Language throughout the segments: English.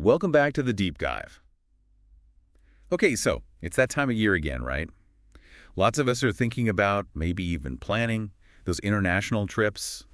Welcome back to the Deep Dive. Okay, so it's that time of year again, right? Lots of us are thinking about, maybe even planning, those international trips,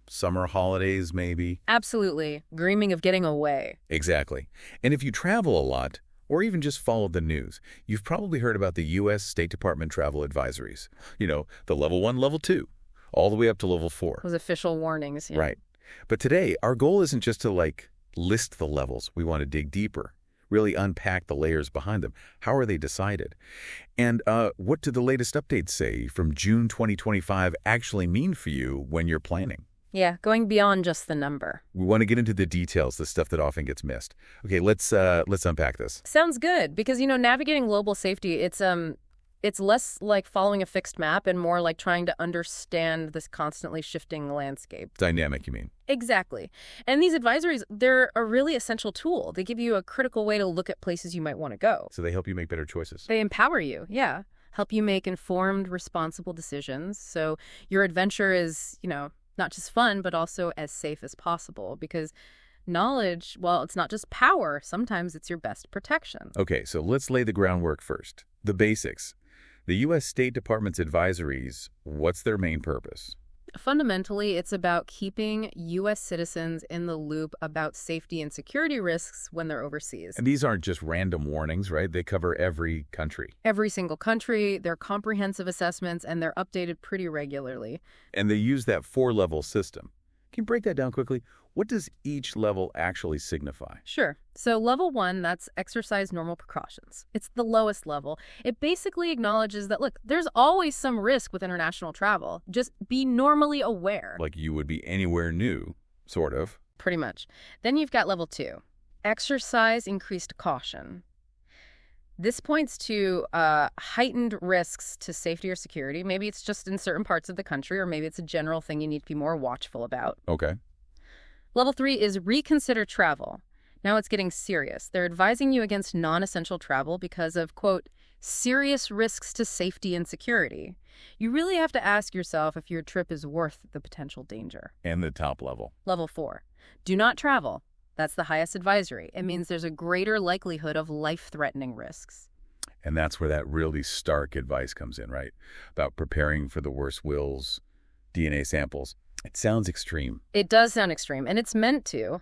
summer holidays maybe. Absolutely. Dreaming of getting away. Exactly. And if you travel a lot, or even just follow the news, you've probably heard about the U.S. State Department travel advisories. You know, the level 1, level 2, all the way up to level 4. Those official warnings. Yeah. Right. But today, our goal isn't just to, list the levels. We want to dig deeper, really unpack the layers behind them. How are they decided? And what do the latest updates say from June 2025 actually mean for you when you're planning? Yeah, going beyond just the number. We want to get into the details, the stuff that often gets missed. Okay, let's unpack this. Sounds good, because, navigating global safety, it's less like following a fixed map and more like trying to understand this constantly shifting landscape. Dynamic, you mean? Exactly. And these advisories, they're a really essential tool. They give you a critical way to look at places you might want to go. So they help you make better choices. They empower you, yeah. Help you make informed, responsible decisions. So your adventure is, not just fun, but also as safe as possible. Because knowledge, well, it's not just power. Sometimes it's your best protection. Okay, so let's lay the groundwork first. The basics. The U.S. State Department's advisories, what's their main purpose? Fundamentally, it's about keeping U.S. citizens in the loop about safety and security risks when they're overseas. And these aren't just random warnings, right? They cover every country. Every single country, they're comprehensive assessments, and they're updated pretty regularly. And they use that 4-level system. Can you break that down quickly? What does each level actually signify? Sure. So level 1, that's exercise normal precautions. It's the lowest level. It basically acknowledges that, look, there's always some risk with international travel. Just be normally aware. Like you would be anywhere new, sort of. Pretty much. Then you've got level 2, exercise increased caution. This points to heightened risks to safety or security. Maybe it's just in certain parts of the country, or maybe it's a general thing you need to be more watchful about. Okay. Level 3 is reconsider travel. Now it's getting serious. They're advising you against non-essential travel because of, quote, serious risks to safety and security. You really have to ask yourself if your trip is worth the potential danger. And the top level. Level 4, do not travel. That's the highest advisory. It means there's a greater likelihood of life-threatening risks. And that's where that really stark advice comes in, right? About preparing for the worst wills, DNA samples. It sounds extreme. It does sound extreme, and it's meant to.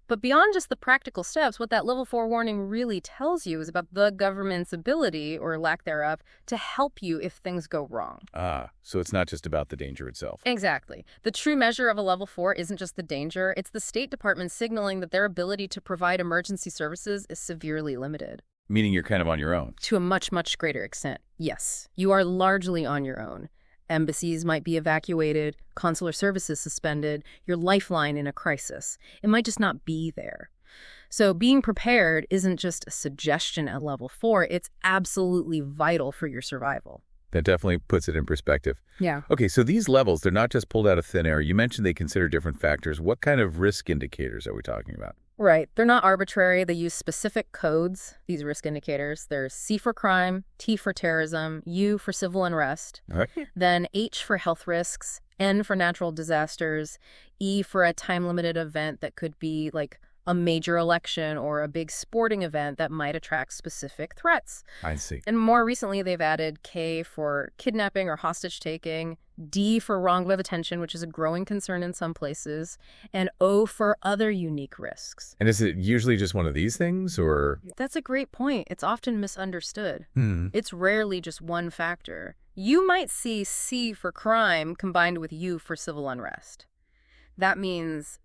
But beyond just the practical steps, what that level 4 warning really tells you is about the government's ability, or lack thereof, to help you if things go wrong. So it's not just about the danger itself. Exactly. The true measure of a level 4 isn't just the danger, it's the State Department signaling that their ability to provide emergency services is severely limited. Meaning you're kind of on your own. To a much, much greater extent, yes. You are largely on your own. Embassies might be evacuated, consular services suspended, your lifeline in a crisis. It might just not be there. So being prepared isn't just a suggestion at level 4, it's absolutely vital for your survival. That definitely puts it in perspective. Yeah. Okay, so these levels, they're not just pulled out of thin air. You mentioned they consider different factors. What kind of risk indicators are we talking about? Right. They're not arbitrary. They use specific codes, these risk indicators. There's C for crime, T for terrorism, U for civil unrest, All right. then H for health risks, N for natural disasters, E for a time-limited event that could be like a major election or a big sporting event that might attract specific threats. I see. And more recently, they've added K for kidnapping or hostage-taking, D for wrong way of attention, which is a growing concern in some places, and O for other unique risks. And is it usually just one of these things, or? That's a great point. It's often misunderstood. Hmm. It's rarely just one factor. You might see C for crime combined with U for civil unrest. That means,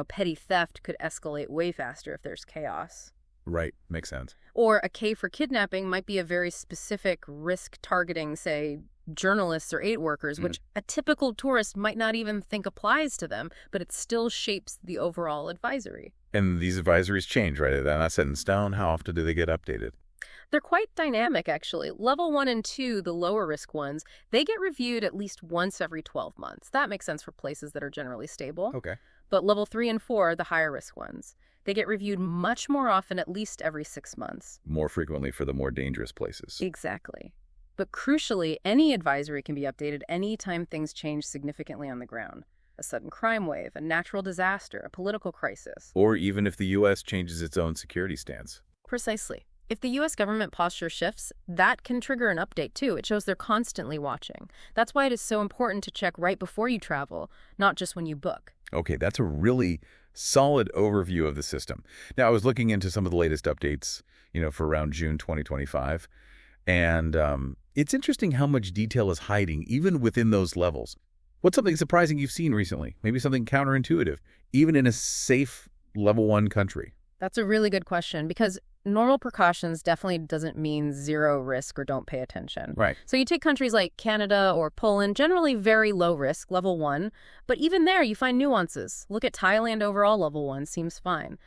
petty theft could escalate way faster if there's chaos. Right. Makes sense. Or a K for kidnapping might be a very specific risk targeting, say, journalists or aid workers, which a typical tourist might not even think applies to them, but it still shapes the overall advisory. And these advisories change, right? They're not set in stone. How often do they get updated? They're quite dynamic, actually. Level 1 and 2, the lower risk ones, they get reviewed at least once every 12 months. That makes sense for places that are generally stable. Okay. But level 3 and 4 are the higher risk ones. They get reviewed much more often, at least every 6 months. More frequently for the more dangerous places. Exactly. But crucially, any advisory can be updated anytime things change significantly on the ground. a sudden crime wave, a natural disaster, a political crisis. Or even if the U.S. changes its own security stance. Precisely. If the U.S. government posture shifts, that can trigger an update too. It shows they're constantly watching. That's why it is so important to check right before you travel, not just when you book. Okay, that's a really solid overview of the system. Now, I was looking into some of the latest updates, for around June 2025, and it's interesting how much detail is hiding even within those levels. What's something surprising you've seen recently? Maybe something counterintuitive, even in a safe level 1 country? That's a really good question because normal precautions definitely doesn't mean zero risk or don't pay attention. Right. So you take countries like Canada or Poland, generally very low risk, level 1, but even there you find nuances. Look at Thailand, overall level 1 seems fine.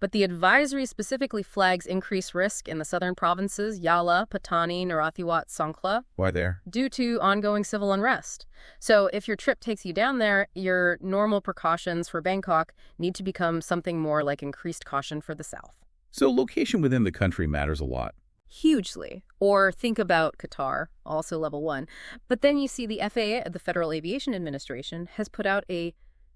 But the advisory specifically flags increased risk in the southern provinces, Yala, Patani, Narathiwat, Songkhla. Why there? Due to ongoing civil unrest. So if your trip takes you down there, your normal precautions for Bangkok need to become something more like increased caution for the south. So location within the country matters a lot. Hugely. Or think about Qatar, also level 1. But then you see the FAA, the Federal Aviation Administration, has put out a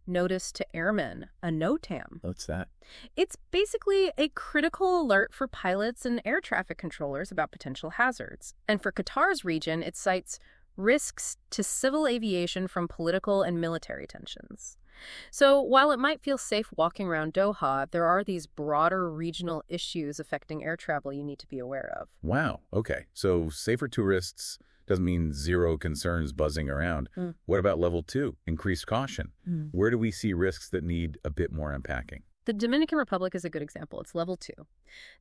Notice to Airmen, a NOTAM. What's that? It's basically a critical alert for pilots and air traffic controllers about potential hazards. And for Qatar's region, it cites risks to civil aviation from political and military tensions. So while it might feel safe walking around Doha, there are these broader regional issues affecting air travel you need to be aware of. Wow. Okay. So safer tourists doesn't mean zero concerns buzzing around. What about level 2, increased caution? Where do we see risks that need a bit more unpacking? The Dominican Republic is a good example. It's level 2.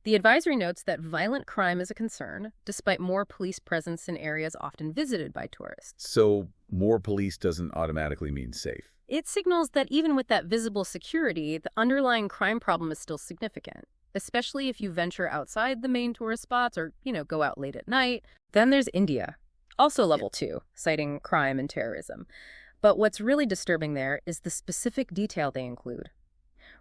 The advisory notes that violent crime is a concern, despite more police presence in areas often visited by tourists. So more police doesn't automatically mean safe. It signals that even with that visible security, the underlying crime problem is still significant, especially if you venture outside the main tourist spots or, go out late at night. Then there's India, also level 2, citing crime and terrorism. But what's really disturbing there is the specific detail they include.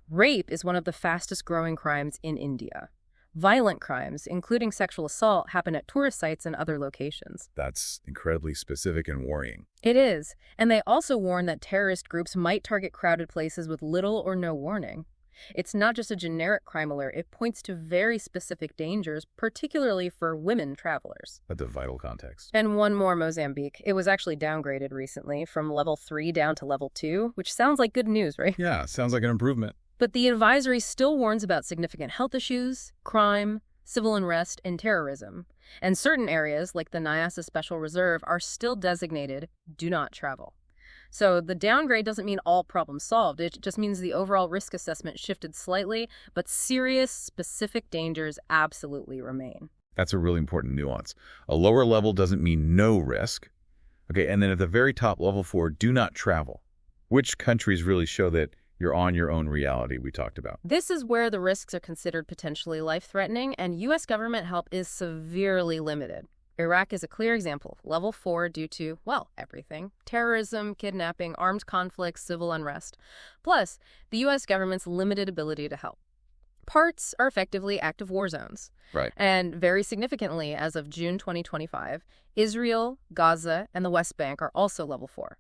Rape is one of the fastest growing crimes in India. Violent crimes, including sexual assault, happen at tourist sites and other locations. That's incredibly specific and worrying. It is. And they also warn that terrorist groups might target crowded places with little or no warning. It's not just a generic crime alert. It points to very specific dangers, particularly for women travelers. That's a vital context. And one more, Mozambique. It was actually downgraded recently from level 3 down to level 2, which sounds like good news, right? Yeah, sounds like an improvement. But the advisory still warns about significant health issues, crime, civil unrest, and terrorism. And certain areas, like the Nyasa Special Reserve, are still designated do not travel. So the downgrade doesn't mean all problems solved. It just means the overall risk assessment shifted slightly, but serious, specific dangers absolutely remain. That's a really important nuance. A lower level doesn't mean no risk. Okay, and then at the very top, level 4, do not travel. Which countries really show that you're on your own reality we talked about? This is where the risks are considered potentially life-threatening, and U.S. government help is severely limited. Iraq is a clear example, level 4 due to, everything. Terrorism, kidnapping, armed conflicts, civil unrest. Plus, the U.S. government's limited ability to help. Parts are effectively active war zones. Right. And very significantly, as of June 2025, Israel, Gaza, and the West Bank are also level 4.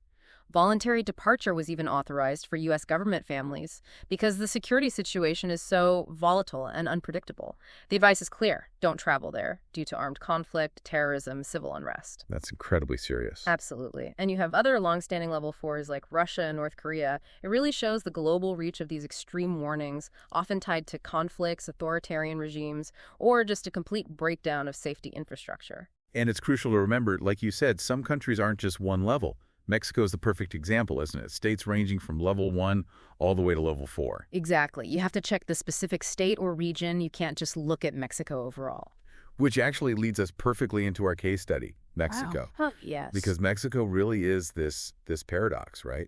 Voluntary departure was even authorized for U.S. government families because the security situation is so volatile and unpredictable. The advice is clear. Don't travel there due to armed conflict, terrorism, civil unrest. That's incredibly serious. Absolutely. And you have other longstanding level 4s like Russia and North Korea. It really shows the global reach of these extreme warnings, often tied to conflicts, authoritarian regimes, or just a complete breakdown of safety infrastructure. And it's crucial to remember, like you said, some countries aren't just one level. Mexico is the perfect example, isn't it? States ranging from level 1 all the way to level 4. Exactly. You have to check the specific state or region. You can't just look at Mexico overall. Which actually leads us perfectly into our case study, Mexico. Wow. Oh, yes. Because Mexico really is this paradox, right?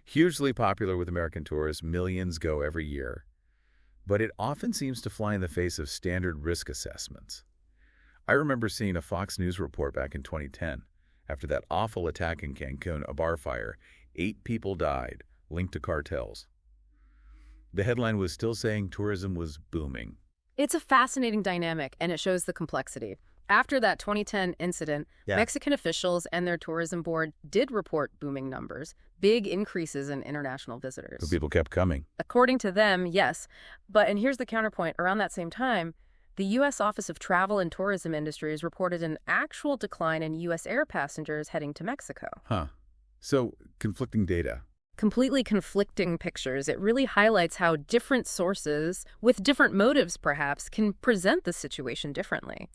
Hugely popular with American tourists, millions go every year. But it often seems to fly in the face of standard risk assessments. I remember seeing a Fox News report back in 2010. After that awful attack in Cancun, a bar fire, 8 people died, linked to cartels. The headline was still saying tourism was booming. It's a fascinating dynamic, and it shows the complexity. After that 2010 incident, Yeah. Mexican officials and their tourism board did report booming numbers, big increases in international visitors. So people kept coming. According to them, yes. And here's the counterpoint. Around that same time, the U.S. Office of Travel and Tourism Industries reported an actual decline in U.S. air passengers heading to Mexico. Huh. So, conflicting data. Completely conflicting pictures. It really highlights how different sources, with different motives perhaps, can present the situation differently.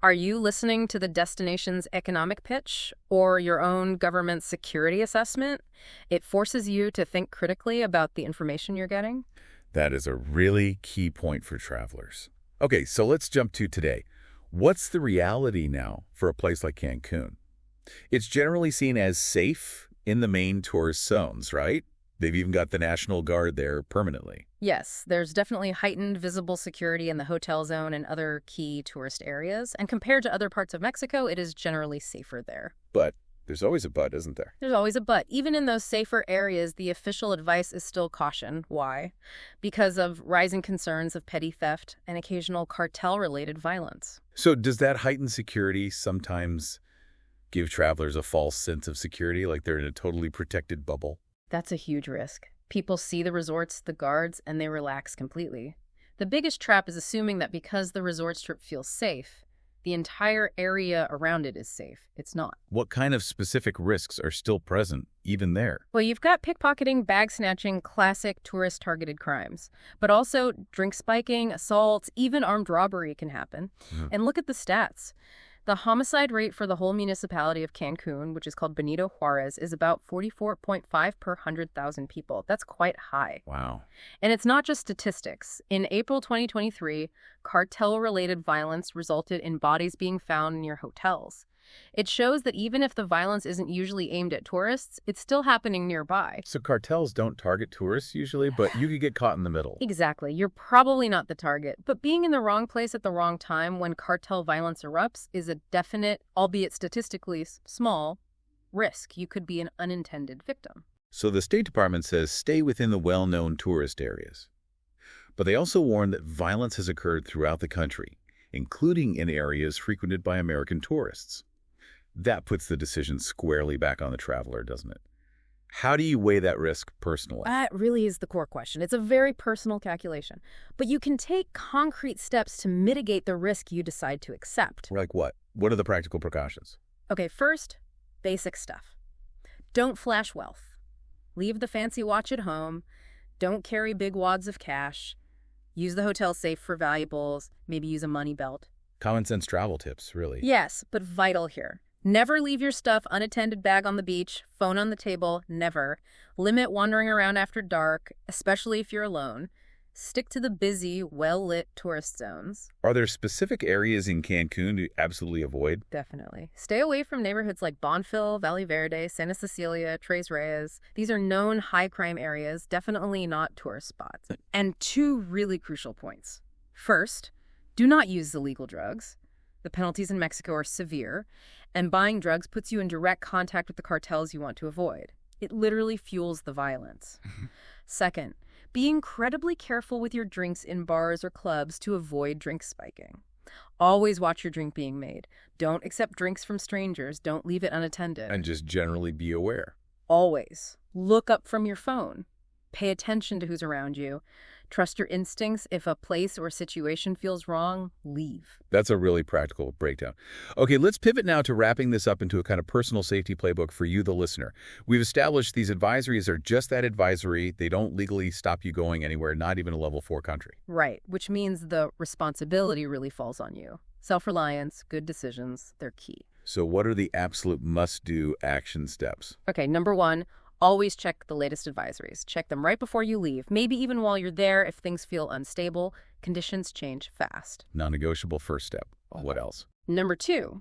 Are you listening to the destination's economic pitch or your own government security assessment? It forces you to think critically about the information you're getting. That is a really key point for travelers. Okay, so let's jump to today. What's the reality now for a place like Cancun? It's generally seen as safe in the main tourist zones, right? They've even got the National Guard there permanently. Yes, there's definitely heightened visible security in the hotel zone and other key tourist areas. And compared to other parts of Mexico, it is generally safer there. But there's always a but, isn't there? There's always a but. Even in those safer areas, the official advice is still caution. Why? Because of rising concerns of petty theft and occasional cartel-related violence. So does that heightened security sometimes give travelers a false sense of security, like they're in a totally protected bubble? That's a huge risk. People see the resorts, the guards, and they relax completely. The biggest trap is assuming that because the resort strip feels safe, the entire area around it is safe. It's not. What kind of specific risks are still present, even there? Well, you've got pickpocketing, bag snatching, classic tourist-targeted crimes. But also drink spiking, assaults, even armed robbery can happen. And look at the stats. The homicide rate for the whole municipality of Cancun, which is called Benito Juarez, is about 44.5 per 100,000 people. That's quite high. Wow. And it's not just statistics. In April 2023, cartel-related violence resulted in bodies being found near hotels. It shows that even if the violence isn't usually aimed at tourists, it's still happening nearby. So cartels don't target tourists usually, but you could get caught in the middle. Exactly. You're probably not the target, but being in the wrong place at the wrong time when cartel violence erupts is a definite, albeit statistically small, risk. You could be an unintended victim. So the State Department says stay within the well-known tourist areas. But they also warn that violence has occurred throughout the country, including in areas frequented by American tourists. That puts the decision squarely back on the traveler, doesn't it? How do you weigh that risk personally? That really is the core question. It's a very personal calculation. But you can take concrete steps to mitigate the risk you decide to accept. Like what? What are the practical precautions? Okay, first, basic stuff. Don't flash wealth. Leave the fancy watch at home. Don't carry big wads of cash. Use the hotel safe for valuables. Maybe use a money belt. Common sense travel tips, really. Yes, but vital here. Never leave your stuff unattended, bag on the beach, phone on the table, never. Limit wandering around after dark, especially if you're alone. Stick to the busy, well-lit tourist zones. Are there specific areas in Cancun to absolutely avoid? Definitely. Stay away from neighborhoods like Bonfil, Valle Verde, Santa Cecilia, Tres Reyes. These are known high-crime areas, definitely not tourist spots. And two really crucial points. First, do not use illegal drugs. The penalties in Mexico are severe, and buying drugs puts you in direct contact with the cartels you want to avoid. It literally fuels the violence. Second, be incredibly careful with your drinks in bars or clubs to avoid drink spiking. Always watch your drink being made. Don't accept drinks from strangers. Don't leave it unattended. And just generally be aware. Always. Look up from your phone. Pay attention to who's around you. Trust your instincts. If a place or situation feels wrong, leave. That's a really practical breakdown. Okay, let's pivot now to wrapping this up into a kind of personal safety playbook for you, the listener. We've established these advisories are just that advisory. They don't legally stop you going anywhere, not even a level 4 country. Right, which means the responsibility really falls on you. Self-reliance, good decisions, they're key. So what are the absolute must-do action steps? Okay, number one, always check the latest advisories. Check them right before you leave, maybe even while you're there if things feel unstable. Conditions change fast. Non-negotiable first step. What else? Number two,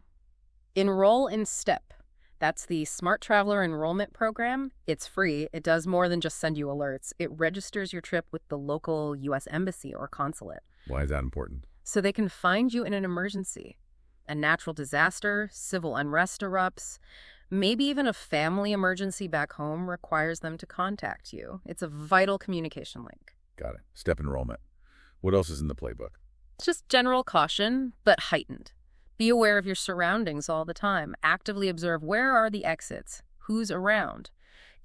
enroll in STEP. That's the Smart Traveler Enrollment Program. It's free. It does more than just send you alerts. It registers your trip with the local U.S. Embassy or consulate. Why is that important? So they can find you in an emergency. A natural disaster, civil unrest erupts. Maybe even a family emergency back home requires them to contact you. It's a vital communication link. Got it. Step enrollment. What else is in the playbook? It's just general caution, but heightened. Be aware of your surroundings all the time. Actively observe where are the exits, who's around.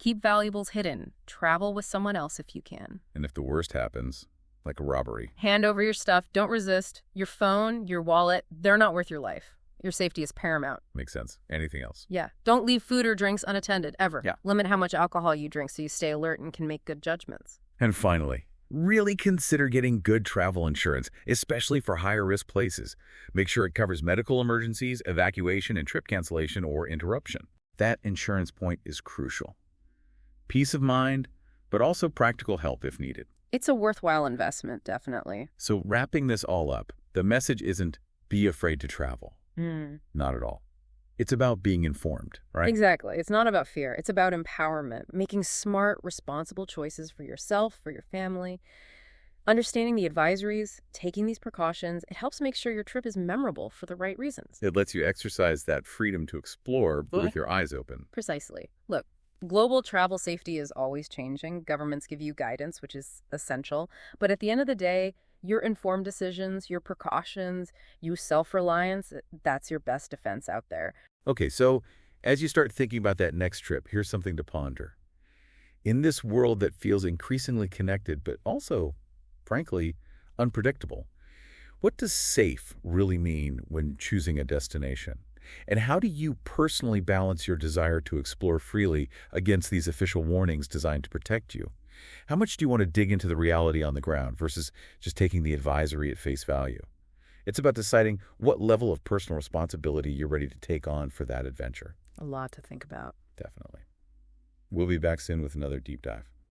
Keep valuables hidden. Travel with someone else if you can. And if the worst happens, like a robbery, Hand over your stuff. Don't resist. Your phone, your wallet, they're not worth your life. Your safety is paramount. makes sense. Anything else? Yeah. Don't leave food or drinks unattended, ever. Yeah. Limit how much alcohol you drink so you stay alert and can make good judgments. And finally, really consider getting good travel insurance, especially for higher-risk places. Make sure it covers medical emergencies, evacuation, and trip cancellation or interruption. That insurance point is crucial. Peace of mind, but also practical help if needed. It's a worthwhile investment, definitely. So wrapping this all up, the message isn't be afraid to travel. Not at all. It's about being informed, right? Exactly. It's not about fear. It's about empowerment, making smart, responsible choices for yourself, for your family. Understanding the advisories, taking these precautions, it helps make sure your trip is memorable for the right reasons. It lets you exercise that freedom to explore with your eyes open. Precisely. Look, global travel safety is always changing. Governments give you guidance, which is essential. But at the end of the day, your informed decisions, your precautions, your self-reliance, that's your best defense out there. Okay, so as you start thinking about that next trip, here's something to ponder. In this world that feels increasingly connected, but also, frankly, unpredictable, what does safe really mean when choosing a destination? And how do you personally balance your desire to explore freely against these official warnings designed to protect you? How much do you want to dig into the reality on the ground versus just taking the advisory at face value? It's about deciding what level of personal responsibility you're ready to take on for that adventure. A lot to think about. Definitely. We'll be back soon with another deep dive.